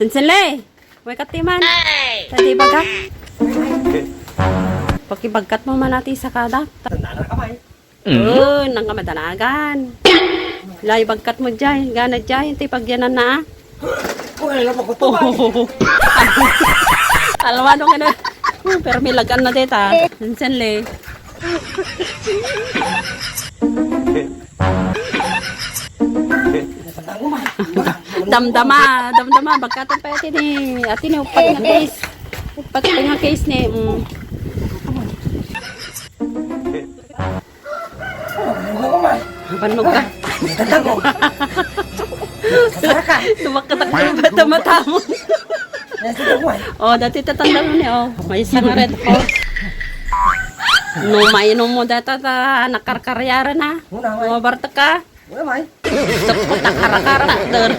Sinsinlay, may katiman. Tadi bagat. Pakibagkat mo man natin sa kada. Tanda na kamay. Nang kamadanagan. Lay bagkat mo dyan, gana dyan, ti pagyanan na. Uy, alam ko to ba? Alam mo ano. Pero may lagan na dita. Sinsinlay. Damdama, bagkatan pa ito ni ati ni upat nga case. Upat nga case ni. Panog ka. Tumakkatak ka ba mata mo? Oh, dati tatanda mo niya. May isang red horse. No, mainom mo data nakarkaryara na. Mabarta ka. Wala may. Tapos nakara-karakter.